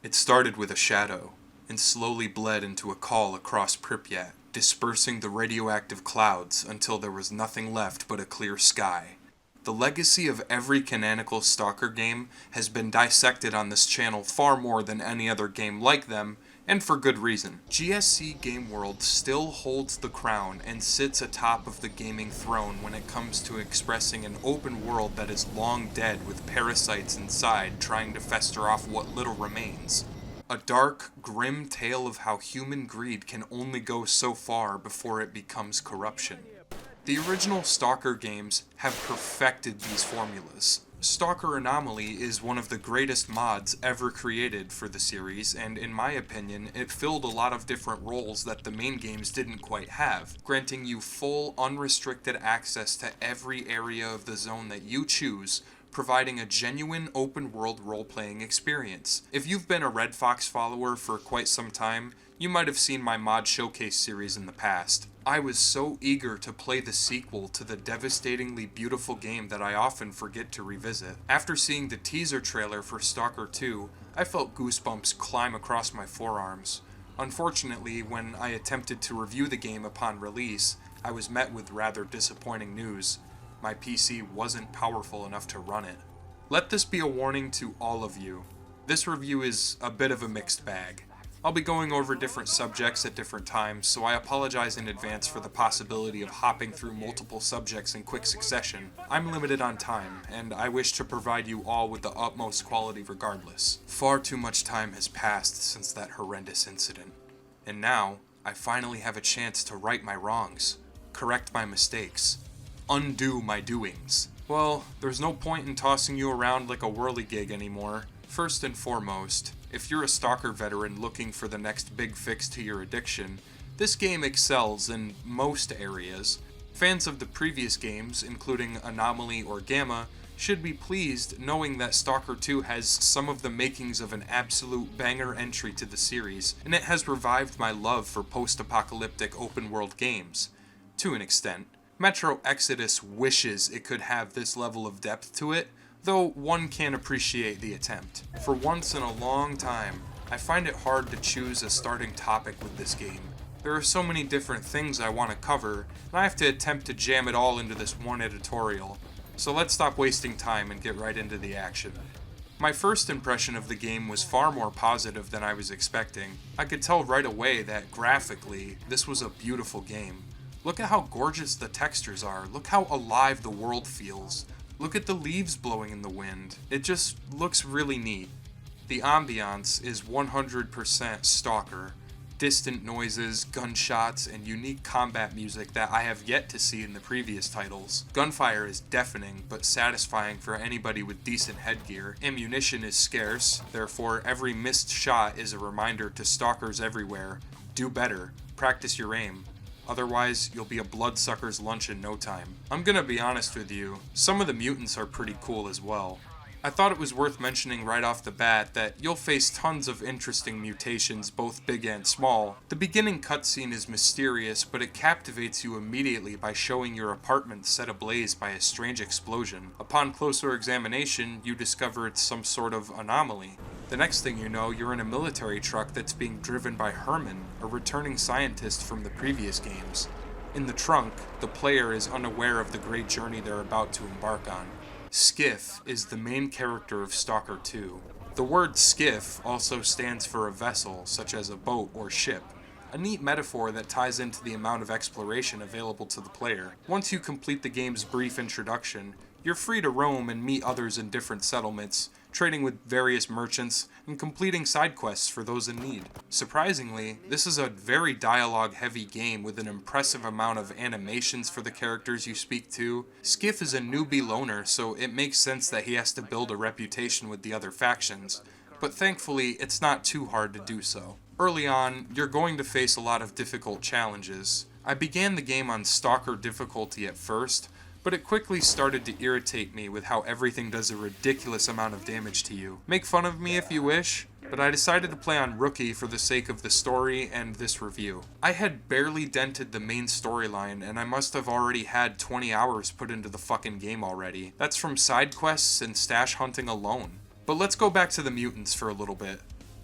It started with a shadow, and slowly bled into a call across Pripyat, dispersing the radioactive clouds until there was nothing left but a clear sky. The legacy of every canonical Stalker game has been dissected on this channel far more than any other game like them, and for good reason. GSC Game World still holds the crown and sits atop of the gaming throne when it comes to expressing an open world that is long dead with parasites inside trying to fester off what little remains. A dark, grim tale of how human greed can only go so far before it becomes corruption. The original Stalker games have perfected these formulas. Stalker Anomaly is one of the greatest mods ever created for the series, and in my opinion, it filled a lot of different roles that the main games didn't quite have, granting you full, unrestricted access to every area of the zone that you choose, providing a genuine open-world role-playing experience. If you've been a redfox follower for quite some time, you might have seen my mod showcase series in the past. I was so eager to play the sequel to the devastatingly beautiful game that I often forget to revisit. After seeing the teaser trailer for Stalker 2, I felt goosebumps climb across my forearms. Unfortunately, when I attempted to review the game upon release, I was met with rather disappointing news. My PC wasn't powerful enough to run it. Let this be a warning to all of you. This review is a bit of a mixed bag. I'll be going over different subjects at different times, so I apologize in advance for the possibility of hopping through multiple subjects in quick succession. I'm limited on time, and I wish to provide you all with the utmost quality regardless. Far too much time has passed since that horrendous incident, and now I finally have a chance to right my wrongs, correct my mistakes, undo my doings. Well, there's no point in tossing you around like a whirligig anymore. First and foremost, if you're a Stalker veteran looking for the next big fix to your addiction, this game excels in most areas. Fans of the previous games, including Anomaly or Gamma, should be pleased knowing that Stalker 2 has some of the makings of an absolute banger entry to the series, and it has revived my love for post-apocalyptic open-world games. To an extent. Metro Exodus wishes it could have this level of depth to it, though one can appreciate the attempt. For once in a long time, I find it hard to choose a starting topic with this game. There are so many different things I want to cover, and I have to attempt to jam it all into this one editorial. So let's stop wasting time and get right into the action. My first impression of the game was far more positive than I was expecting. I could tell right away that graphically, this was a beautiful game. Look at how gorgeous the textures are, look how alive the world feels. Look at the leaves blowing in the wind. It just looks really neat. The ambiance is 100% Stalker. Distant noises, gunshots, and unique combat music that I have yet to see in the previous titles. Gunfire is deafening, but satisfying for anybody with decent headgear. Ammunition is scarce, therefore every missed shot is a reminder to stalkers everywhere. Do better. Practice your aim. Otherwise, you'll be a bloodsucker's lunch in no time. I'm gonna be honest with you, some of the mutants are pretty cool as well. I thought it was worth mentioning right off the bat that you'll face tons of interesting mutations, both big and small. The beginning cutscene is mysterious, but it captivates you immediately by showing your apartment set ablaze by a strange explosion. Upon closer examination, you discover it's some sort of anomaly. The next thing you know, you're in a military truck that's being driven by Herman, a returning scientist from the previous games. In the trunk, the player is unaware of the great journey they're about to embark on. Skif is the main character of Stalker 2. The word Skif also stands for a vessel, such as a boat or ship, a neat metaphor that ties into the amount of exploration available to the player. Once you complete the game's brief introduction, you're free to roam and meet others in different settlements, trading with various merchants, and completing side quests for those in need. Surprisingly, this is a very dialogue-heavy game with an impressive amount of animations for the characters you speak to. Skif is a newbie loner, so it makes sense that he has to build a reputation with the other factions, but thankfully it's not too hard to do so. Early on, you're going to face a lot of difficult challenges. I began the game on Stalker difficulty at first, but it quickly started to irritate me with how everything does a ridiculous amount of damage to you. Make fun of me if you wish, but I decided to play on Rookie for the sake of the story and this review. I had barely dented the main storyline, and I must have already had 20 hours put into the fucking game already. That's from side quests and stash hunting alone. But let's go back to the mutants for a little bit.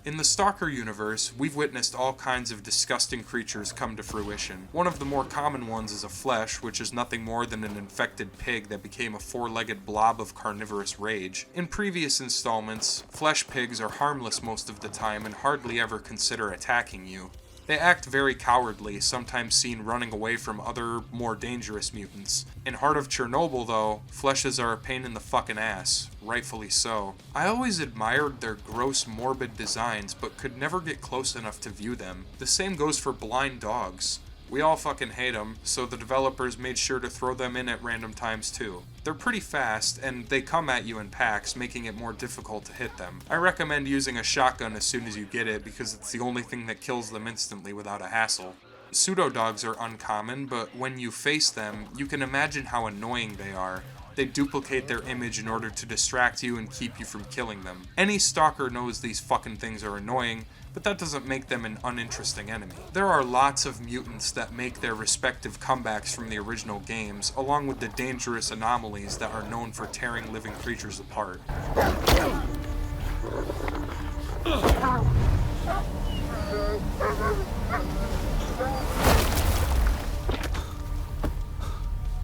In the Stalker universe, we've witnessed all kinds of disgusting creatures come to fruition. One of the more common ones is a flesh, which is nothing more than an infected pig that became a four-legged blob of carnivorous rage. In previous installments, flesh pigs are harmless most of the time and hardly ever consider attacking you. They act very cowardly, sometimes seen running away from other, more dangerous mutants. In Heart of Chornobyl, though, fleshes are a pain in the fucking ass, rightfully so. I always admired their gross, morbid designs, but could never get close enough to view them. The same goes for blind dogs. We all fucking hate them, so the developers made sure to throw them in at random times too. They're pretty fast, and they come at you in packs, making it more difficult to hit them. I recommend using a shotgun as soon as you get it, because it's the only thing that kills them instantly without a hassle. Pseudo-dogs are uncommon, but when you face them, you can imagine how annoying they are. They duplicate their image in order to distract you and keep you from killing them. Any stalker knows these fucking things are annoying, but that doesn't make them an uninteresting enemy. There are lots of mutants that make their respective comebacks from the original games, along with the dangerous anomalies that are known for tearing living creatures apart.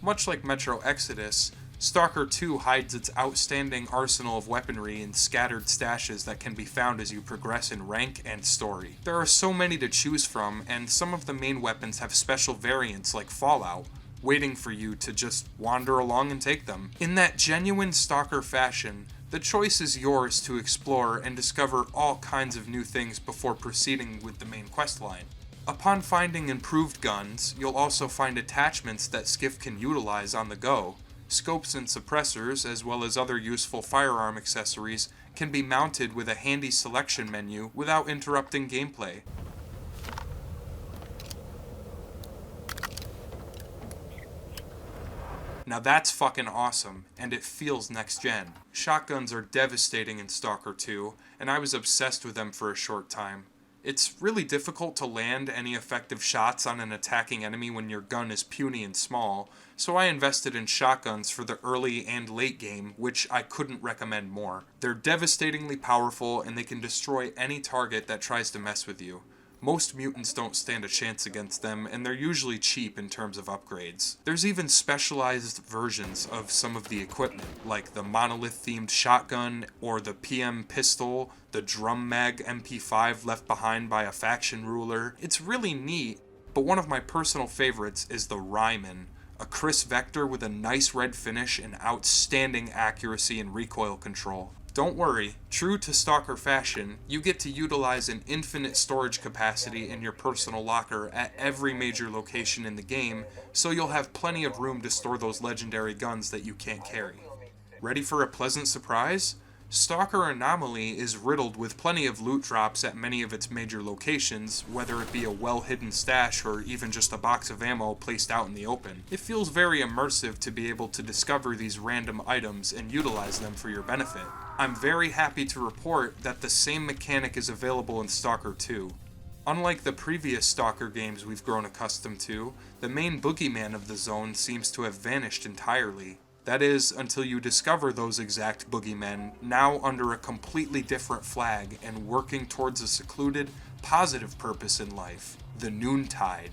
Much like Metro Exodus, Stalker 2 hides its outstanding arsenal of weaponry in scattered stashes that can be found as you progress in rank and story. There are so many to choose from, and some of the main weapons have special variants like Fallout, waiting for you to just wander along and take them. In that genuine Stalker fashion, the choice is yours to explore and discover all kinds of new things before proceeding with the main questline. Upon finding improved guns, you'll also find attachments that Skif can utilize on the go. Scopes and suppressors, as well as other useful firearm accessories, can be mounted with a handy selection menu without interrupting gameplay. Now that's fucking awesome, and it feels next gen. Shotguns are devastating in Stalker 2, and I was obsessed with them for a short time. It's really difficult to land any effective shots on an attacking enemy when your gun is puny and small, so I invested in shotguns for the early and late game, which I couldn't recommend more. They're devastatingly powerful, and they can destroy any target that tries to mess with you. Most mutants don't stand a chance against them, and they're usually cheap in terms of upgrades. There's even specialized versions of some of the equipment, like the monolith-themed shotgun, or the PM pistol, the drum mag MP5 left behind by a faction ruler. It's really neat, but one of my personal favorites is the Ryman, a Chris Vector with a nice red finish and outstanding accuracy and recoil control. Don't worry, true to Stalker fashion, you get to utilize an infinite storage capacity in your personal locker at every major location in the game, so you'll have plenty of room to store those legendary guns that you can't carry. Ready for a pleasant surprise? Stalker Anomaly is riddled with plenty of loot drops at many of its major locations, whether it be a well-hidden stash or even just a box of ammo placed out in the open. It feels very immersive to be able to discover these random items and utilize them for your benefit. I'm very happy to report that the same mechanic is available in Stalker 2. Unlike the previous Stalker games we've grown accustomed to, the main boogeyman of the zone seems to have vanished entirely. That is, until you discover those exact boogeymen, now under a completely different flag and working towards a secluded, positive purpose in life, the Noontide.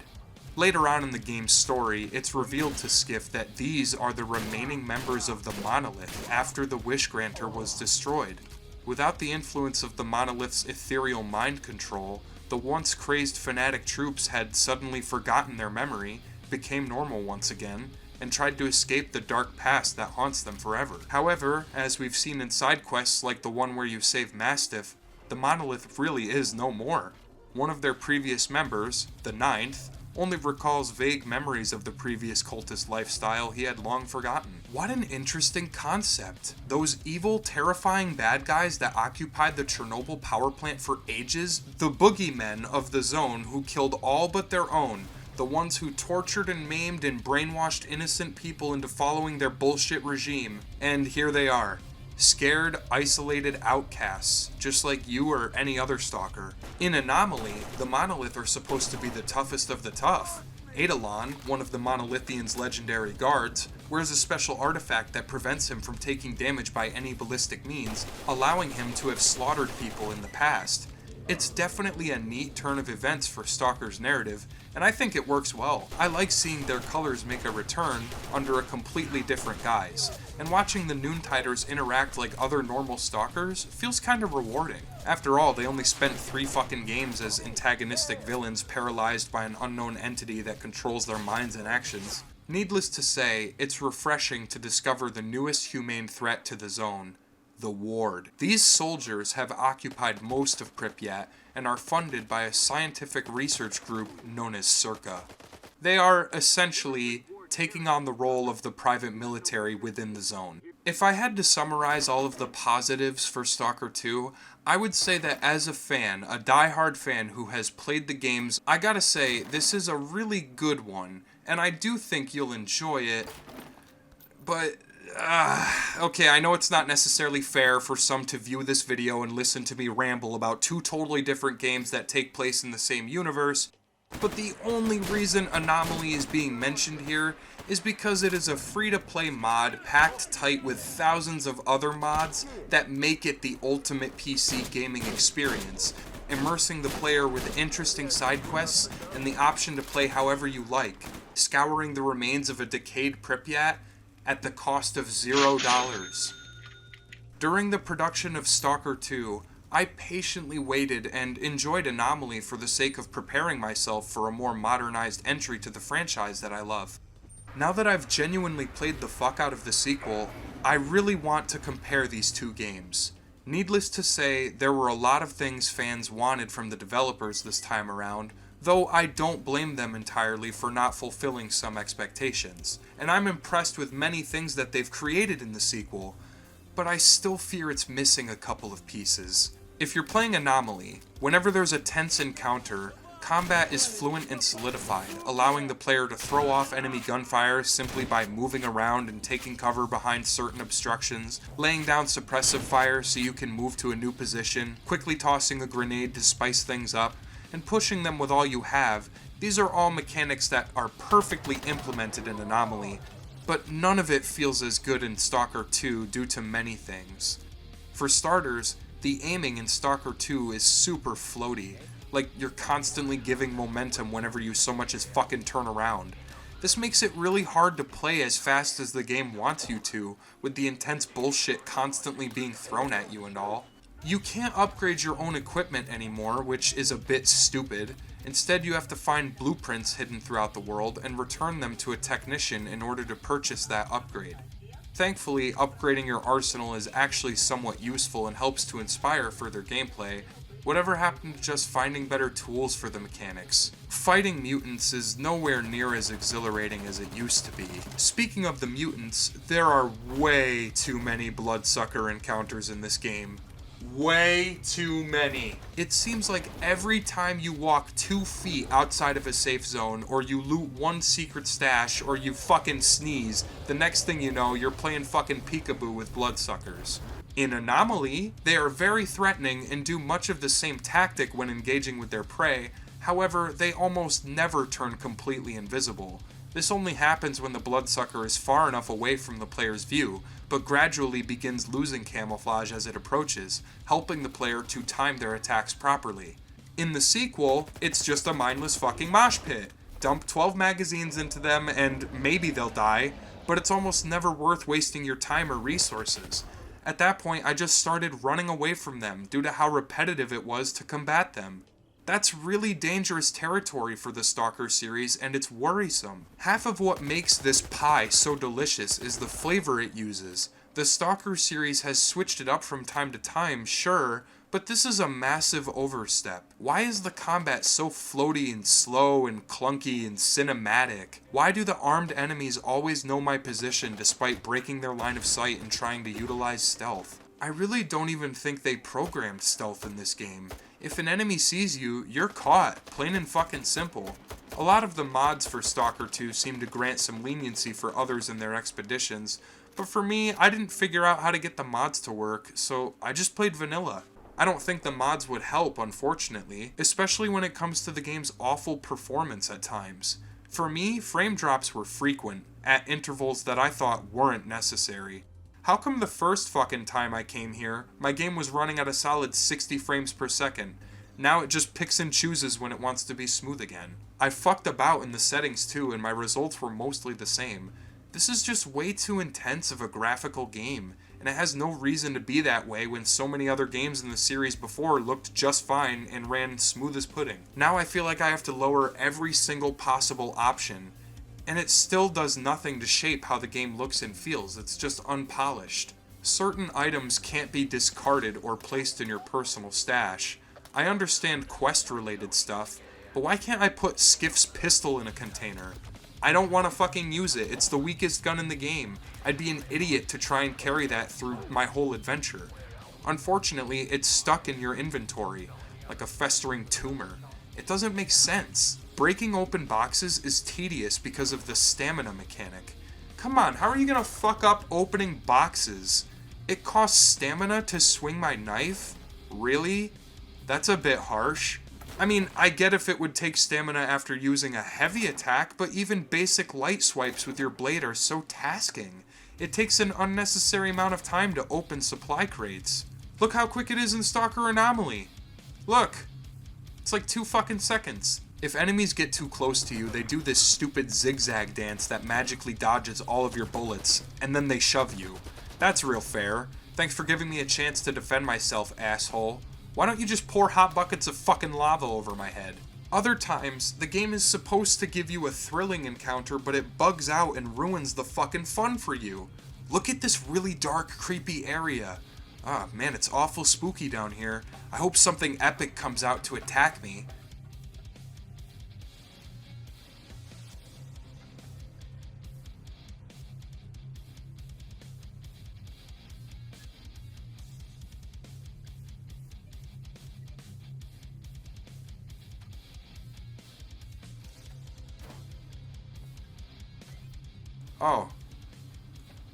Later on in the game's story, it's revealed to Skif that these are the remaining members of the Monolith after the Wish Granter was destroyed. Without the influence of the Monolith's ethereal mind control, the once crazed fanatic troops had suddenly forgotten their memory, became normal once again, and tried to escape the dark past that haunts them forever. However, as we've seen in side quests like the one where you save Mastiff, the Monolith really is no more. One of their previous members, the Ninth, only recalls vague memories of the previous cultist lifestyle he had long forgotten. What an interesting concept. Those evil, terrifying bad guys that occupied the Chernobyl power plant for ages, the boogeymen of the zone who killed all but their own, the ones who tortured and maimed and brainwashed innocent people into following their bullshit regime. And here they are, Scared, isolated outcasts, just like you or any other Stalker. In Anomaly, the Monolith are supposed to be the toughest of the tough. 𝙃𝙚, one of the Monolithian's legendary guards, wears a special artifact that prevents him from taking damage by any ballistic means, allowing him to have slaughtered people in the past. It's definitely a neat turn of events for Stalker's narrative, and I think it works well. I like seeing their colors make a return under a completely different guise, and watching the Noontiders interact like other normal Stalkers feels kinda rewarding. After all, they only spent 3 fucking games as antagonistic villains paralyzed by an unknown entity that controls their minds and actions. Needless to say, it's refreshing to discover the newest humane threat to the zone, the Ward. These soldiers have occupied most of Pripyat and are funded by a scientific research group known as 𝙎.𝙏.𝘼. They are essentially taking on the role of the private military within the zone. If I had to summarize all of the positives for Stalker 2, I would say that as a fan, a die-hard fan who has played the games, I gotta say, this is a really good one, and I do think you'll enjoy it, but okay, I know it's not necessarily fair for some to view this video and listen to me ramble about 2 totally different games that take place in the same universe, but the only reason Anomaly is being mentioned here is because it is a free-to-play mod packed tight with thousands of other mods that make it the ultimate PC gaming experience, immersing the player with interesting side quests and the option to play however you like, scouring the remains of a decayed Pripyat at the cost of $0. During the production of Stalker 2, I patiently waited and enjoyed Anomaly for the sake of preparing myself for a more modernized entry to the franchise that I love. Now that I've genuinely played the fuck out of the sequel, I really want to compare these 2 games. Needless to say, there were a lot of things fans wanted from the developers this time around, though I don't blame them entirely for not fulfilling some expectations, and I'm impressed with many things that they've created in the sequel, but I still fear it's missing a couple of pieces. If you're playing Anomaly, whenever there's a tense encounter, combat is fluent and solidified, allowing the player to throw off enemy gunfire simply by moving around and taking cover behind certain obstructions, laying down suppressive fire so you can move to a new position, quickly tossing a grenade to spice things up, and pushing them with all you have. These are all mechanics that are perfectly implemented in Anomaly, but none of it feels as good in Stalker 2 due to many things. For starters, the aiming in Stalker 2 is super floaty, like you're constantly giving momentum whenever you so much as fucking turn around. This makes it really hard to play as fast as the game wants you to, with the intense bullshit constantly being thrown at you and all. You can't upgrade your own equipment anymore, which is a bit stupid. Instead, you have to find blueprints hidden throughout the world and return them to a technician in order to purchase that upgrade. Thankfully, upgrading your arsenal is actually somewhat useful and helps to inspire further gameplay. Whatever happened to just finding better tools for the mechanics? Fighting mutants is nowhere near as exhilarating as it used to be. Speaking of the mutants, there are way too many bloodsucker encounters in this game. Way too many. It seems like every time you walk 2 feet outside of a safe zone, or you loot 1 secret stash, or you fucking sneeze, the next thing you know, you're playing fucking peekaboo with bloodsuckers. In Anomaly, they are very threatening and do much of the same tactic when engaging with their prey, however, they almost never turn completely invisible. This only happens when the bloodsucker is far enough away from the player's view, but gradually begins losing camouflage as it approaches, helping the player to time their attacks properly. In the sequel, it's just a mindless fucking mosh pit. Dump 12 magazines into them and maybe they'll die, but it's almost never worth wasting your time or resources. At that point, I just started running away from them due to how repetitive it was to combat them. That's really dangerous territory for the Stalker series, and it's worrisome. Half of what makes this pie so delicious is the flavor it uses. The Stalker series has switched it up from time to time, sure, but this is a massive overstep. Why is the combat so floaty and slow and clunky and cinematic? Why do the armed enemies always know my position despite breaking their line of sight and trying to utilize stealth? I really don't even think they programmed stealth in this game. If an enemy sees you, you're caught, plain and fucking simple. A lot of the mods for Stalker 2 seem to grant some leniency for others in their expeditions, but for me, I didn't figure out how to get the mods to work, so I just played vanilla. I don't think the mods would help, unfortunately, especially when it comes to the game's awful performance at times. For me, frame drops were frequent, at intervals that I thought weren't necessary. How come the first fucking time I came here, my game was running at a solid 60 frames per second? Now it just picks and chooses when it wants to be smooth again. I fucked about in the settings too, and my results were mostly the same. This is just way too intense of a graphical game, and it has no reason to be that way when so many other games in the series before looked just fine and ran smooth as pudding. Now I feel like I have to lower every single possible option, and it still does nothing to shape how the game looks and feels. It's just unpolished. Certain items can't be discarded or placed in your personal stash. I understand quest-related stuff, but why can't I put Skif's pistol in a container? I don't want to fucking use it. It's the weakest gun in the game. I'd be an idiot to try and carry that through my whole adventure. Unfortunately, it's stuck in your inventory, like a festering tumor. It doesn't make sense. Breaking open boxes is tedious because of the stamina mechanic. Come on, how are you gonna fuck up opening boxes? It costs stamina to swing my knife? Really? That's a bit harsh. I mean, I get if it would take stamina after using a heavy attack, but even basic light swipes with your blade are so tasking. It takes an unnecessary amount of time to open supply crates. Look how quick it is in Stalker Anomaly. Look. It's like 2 fucking seconds. If enemies get too close to you, they do this stupid zigzag dance that magically dodges all of your bullets, and then they shove you. That's real fair. Thanks for giving me a chance to defend myself, asshole. Why don't you just pour hot buckets of fucking lava over my head? Other times, the game is supposed to give you a thrilling encounter, but it bugs out and ruins the fucking fun for you. Look at this really dark, creepy area. Ah, man, it's awful spooky down here. I hope something epic comes out to attack me. Oh.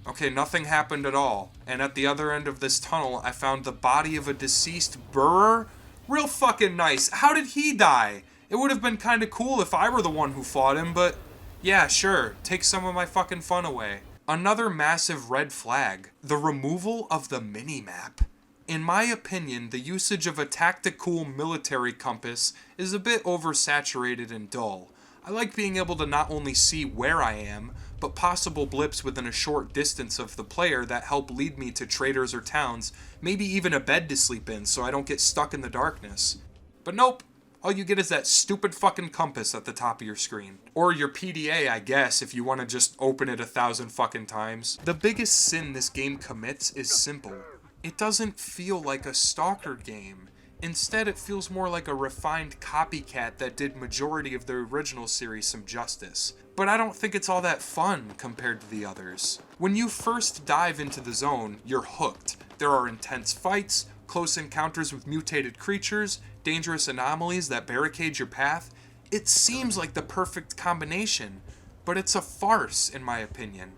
Okay, nothing happened at all. And at the other end of this tunnel, I found the body of a deceased Burr. Real fucking nice. How did he die? It would have been kinda cool if I were the one who fought him, but yeah, sure. Take some of my fucking fun away. Another massive red flag. The removal of the minimap. In my opinion, the usage of a tactical military compass is a bit oversaturated and dull. I like being able to not only see where I am, but possible blips within a short distance of the player that help lead me to traders or towns, maybe even a bed to sleep in so I don't get stuck in the darkness. But nope, all you get is that stupid fucking compass at the top of your screen. Or your PDA, I guess, if you want to just open it 1,000 fucking times. The biggest sin this game commits is simple. It doesn't feel like a Stalker game. Instead, it feels more like a refined copycat that did majority of the original series some justice. But I don't think it's all that fun compared to the others. When you first dive into the zone, you're hooked. There are intense fights, close encounters with mutated creatures, dangerous anomalies that barricade your path. It seems like the perfect combination, but it's a farce in my opinion.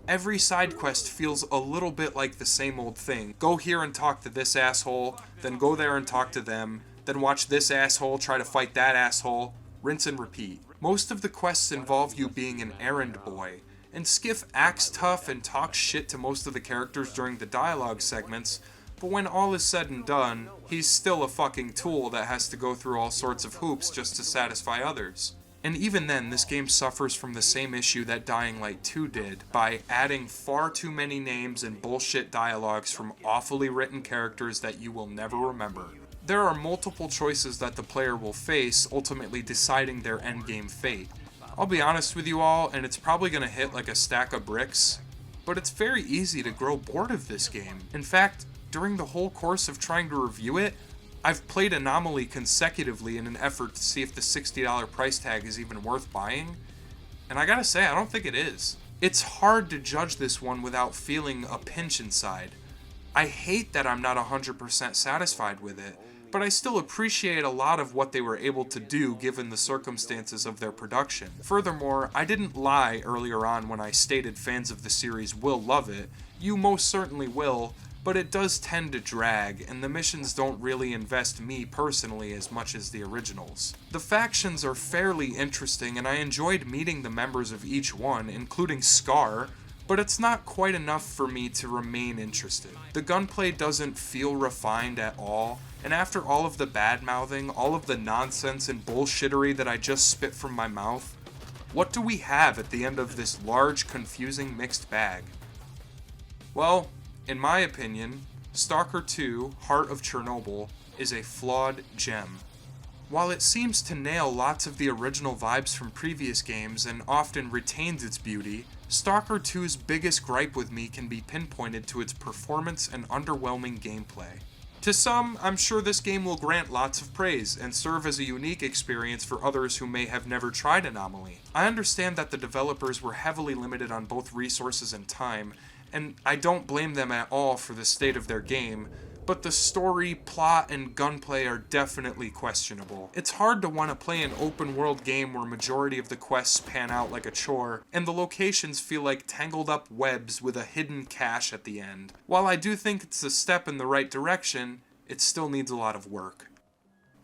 Every side quest feels a little bit like the same old thing. Go here and talk to this asshole, then go there and talk to them, then watch this asshole try to fight that asshole. Rinse and repeat. Most of the quests involve you being an errand boy, and Skif acts tough and talks shit to most of the characters during the dialogue segments, but when all is said and done, he's still a fucking tool that has to go through all sorts of hoops just to satisfy others. And even then, this game suffers from the same issue that Dying Light 2 did, by adding far too many names and bullshit dialogues from awfully written characters that you will never remember. There are multiple choices that the player will face, ultimately deciding their endgame fate. I'll be honest with you all, and it's probably going to hit like a stack of bricks, but it's very easy to grow bored of this game. In fact, during the whole course of trying to review it, I've played Anomaly consecutively in an effort to see if the $60 price tag is even worth buying, and I gotta say, I don't think it is. It's hard to judge this one without feeling a pinch inside. I hate that I'm not 100% satisfied with it. but I still appreciate a lot of what they were able to do given the circumstances of their production. Furthermore, I didn't lie earlier on when I stated fans of the series will love it. You most certainly will, but it does tend to drag, and the missions don't really invest me personally as much as the originals. The factions are fairly interesting, and I enjoyed meeting the members of each one, including 𝙎.𝙏, but it's not quite enough for me to remain interested. The gunplay doesn't feel refined at all, and after all of the bad-mouthing, all of the nonsense and bullshittery that I just spit from my mouth, what do we have at the end of this large, confusing, mixed bag? Well, in my opinion, Stalker 2, Heart of Chornobyl, is a flawed gem. While it seems to nail lots of the original vibes from previous games and often retains its beauty, Stalker 2's biggest gripe with me can be pinpointed to its performance and underwhelming gameplay. To some, I'm sure this game will grant lots of praise and serve as a unique experience for others who may have never tried Anomaly. I understand that the developers were heavily limited on both resources and time, and I don't blame them at all for the state of their game, but the story, plot, and gunplay are definitely questionable. It's hard to want to play an open-world game where majority of the quests pan out like a chore, and the locations feel like tangled up webs with a hidden cache at the end. While I do think it's a step in the right direction, it still needs a lot of work.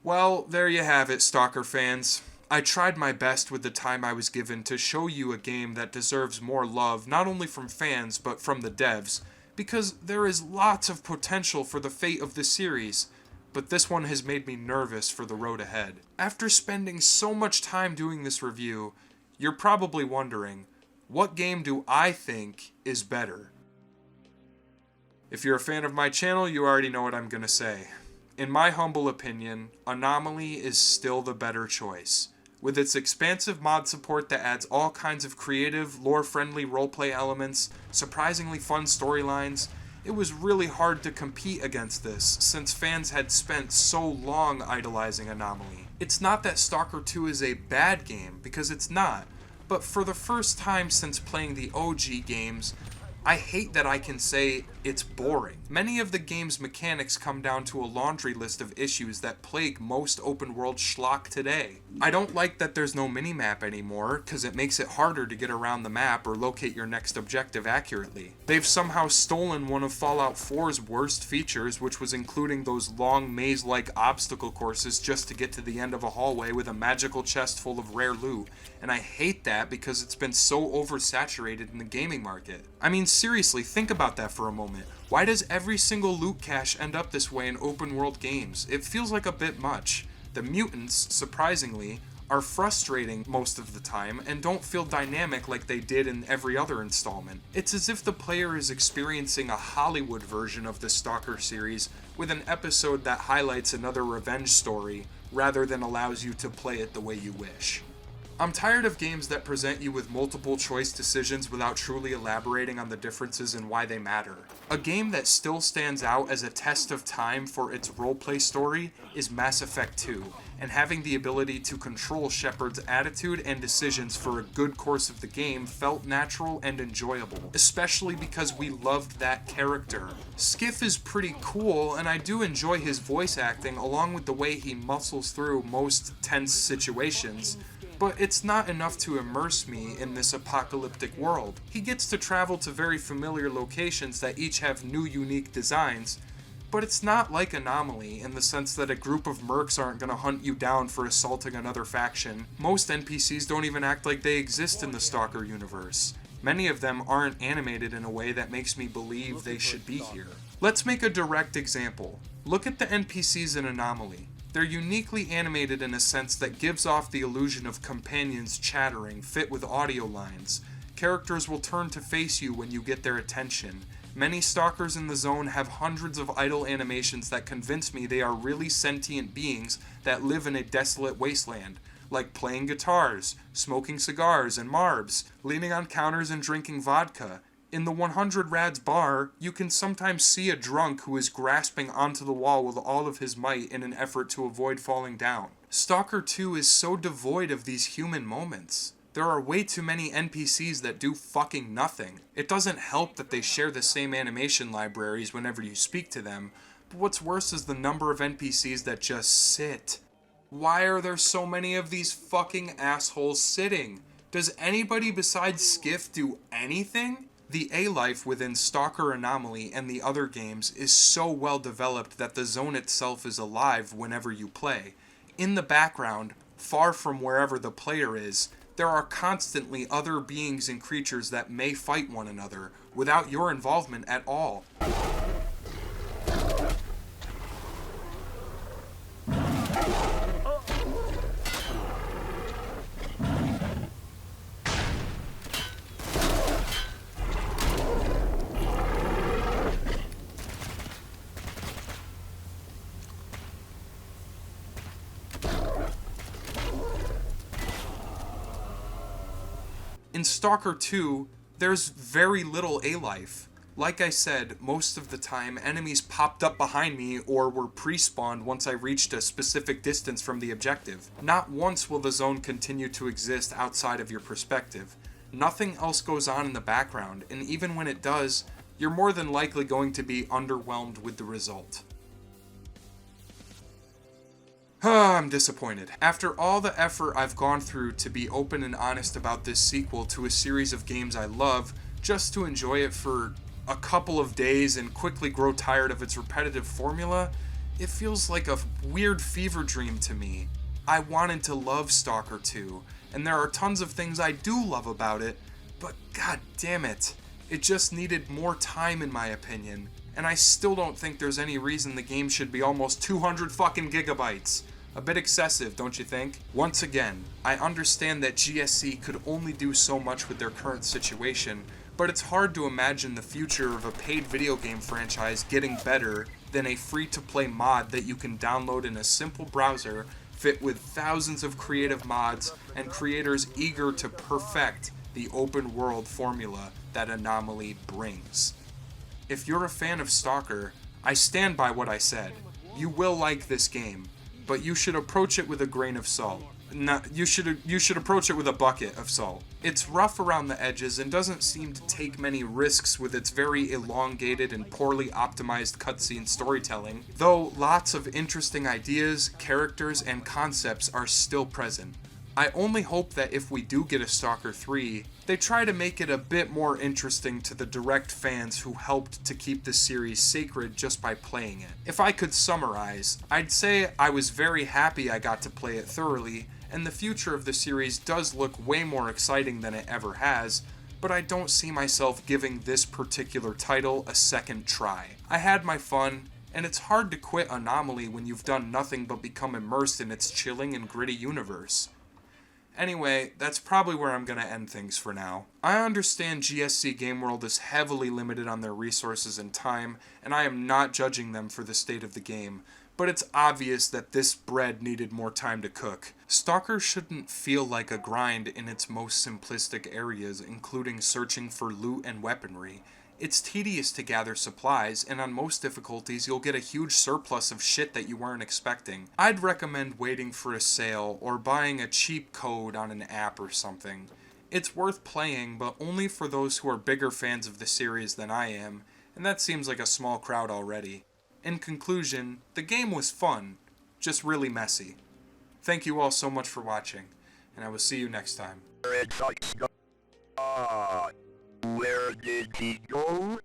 Well, there you have it, Stalker fans. I tried my best with the time I was given to show you a game that deserves more love, not only from fans, but from the devs, because there is lots of potential for the fate of the series, but this one has made me nervous for the road ahead. After spending so much time doing this review, you're probably wondering, what game do I think is better? If you're a fan of my channel, you already know what I'm gonna say. In my humble opinion, Anomaly is still the better choice. With its expansive mod support that adds all kinds of creative, lore-friendly roleplay elements, surprisingly fun storylines, it was really hard to compete against this, since fans had spent so long idolizing Anomaly. It's not that Stalker 2 is a bad game, because it's not, but for the first time since playing the OG games, I hate that I can say it's boring. Many of the game's mechanics come down to a laundry list of issues that plague most open-world schlock today. I don't like that there's no minimap anymore, because it makes it harder to get around the map or locate your next objective accurately. They've somehow stolen one of Fallout 4's worst features, which was including those long maze-like obstacle courses just to get to the end of a hallway with a magical chest full of rare loot, and I hate that because it's been so oversaturated in the gaming market. I mean, seriously, think about that for a moment. Why does every single loot cache end up this way in open world games? It feels like a bit much. The mutants, surprisingly, are frustrating most of the time and don't feel dynamic like they did in every other installment. It's as if the player is experiencing a Hollywood version of the Stalker series with an episode that highlights another revenge story rather than allows you to play it the way you wish. I'm tired of games that present you with multiple choice decisions without truly elaborating on the differences and why they matter. A game that still stands out as a test of time for its roleplay story is Mass Effect 2, and having the ability to control Shepard's attitude and decisions for a good course of the game felt natural and enjoyable, especially because we loved that character. Skif is pretty cool, and I do enjoy his voice acting along with the way he muscles through most tense situations, but it's not enough to immerse me in this apocalyptic world. He gets to travel to very familiar locations that each have new unique designs, but it's not like Anomaly in the sense that a group of mercs aren't gonna hunt you down for assaulting another faction. Most NPCs don't even act like they exist in the Stalker universe. Many of them aren't animated in a way that makes me believe they should be here. Let's make a direct example. Look at the NPCs in Anomaly. They're uniquely animated in a sense that gives off the illusion of companions chattering, fit with audio lines. Characters will turn to face you when you get their attention. Many stalkers in the zone have hundreds of idle animations that convince me they are really sentient beings that live in a desolate wasteland, like playing guitars, smoking cigars and marbs, leaning on counters and drinking vodka. In the 100 Rads bar, you can sometimes see a drunk who is grasping onto the wall with all of his might in an effort to avoid falling down. Stalker 2 is so devoid of these human moments. There are way too many NPCs that do fucking nothing. It doesn't help that they share the same animation libraries whenever you speak to them, What's worse is the number of NPCs that just sit. Why are there so many of these fucking assholes sitting? Does anybody besides Skif do anything? The A-life within Stalker, Anomaly, and the other games is so well developed that the zone itself is alive whenever you play. In the background, far from wherever the player is, there are constantly other beings and creatures that may fight one another without your involvement at all. In Stalker 2, there's very little A-life. Like I said, most of the time, enemies popped up behind me or were pre-spawned once I reached a specific distance from the objective. Not once will the zone continue to exist outside of your perspective. Nothing else goes on in the background, and even when it does, you're more than likely going to be underwhelmed with the result. I'm disappointed. After all the effort I've gone through to be open and honest about this sequel to a series of games I love, just to enjoy it for a couple of days and quickly grow tired of its repetitive formula, it feels like a weird fever dream to me. I wanted to love Stalker 2, and there are tons of things I do love about it, but god damn it, it just needed more time in my opinion. And I still don't think there's any reason the game should be almost 200 fucking gigabytes. A bit excessive, don't you think? Once again, I understand that GSC could only do so much with their current situation, but it's hard to imagine the future of a paid video game franchise getting better than a free-to-play mod that you can download in a simple browser, fit with thousands of creative mods, and creators eager to perfect the open-world formula that Anomaly brings. If you're a fan of Stalker, I stand by what I said. You will like this game, but you should approach it with a grain of salt. You should approach it with a bucket of salt. It's rough around the edges and doesn't seem to take many risks with its very elongated and poorly optimized cutscene storytelling, though lots of interesting ideas, characters, and concepts are still present. I only hope that if we do get a Stalker 3, they try to make it a bit more interesting to the direct fans who helped to keep the series sacred just by playing it. If I could summarize, I'd say I was very happy I got to play it thoroughly, and the future of the series does look way more exciting than it ever has, but I don't see myself giving this particular title a second try. I had my fun, and it's hard to quit Anomaly when you've done nothing but become immersed in its chilling and gritty universe. Anyway, that's probably where I'm going to end things for now. I understand GSC Game World is heavily limited on their resources and time, and I am not judging them for the state of the game, but it's obvious that this bread needed more time to cook. Stalker shouldn't feel like a grind in its most simplistic areas, including searching for loot and weaponry. It's tedious to gather supplies, and on most difficulties you'll get a huge surplus of shit that you weren't expecting. I'd recommend waiting for a sale or buying a cheap code on an app or something. It's worth playing, but only for those who are bigger fans of the series than I am, and that seems like a small crowd already. In conclusion, the game was fun, just really messy. Thank you all so much for watching, and I will see you next time. Where did he go?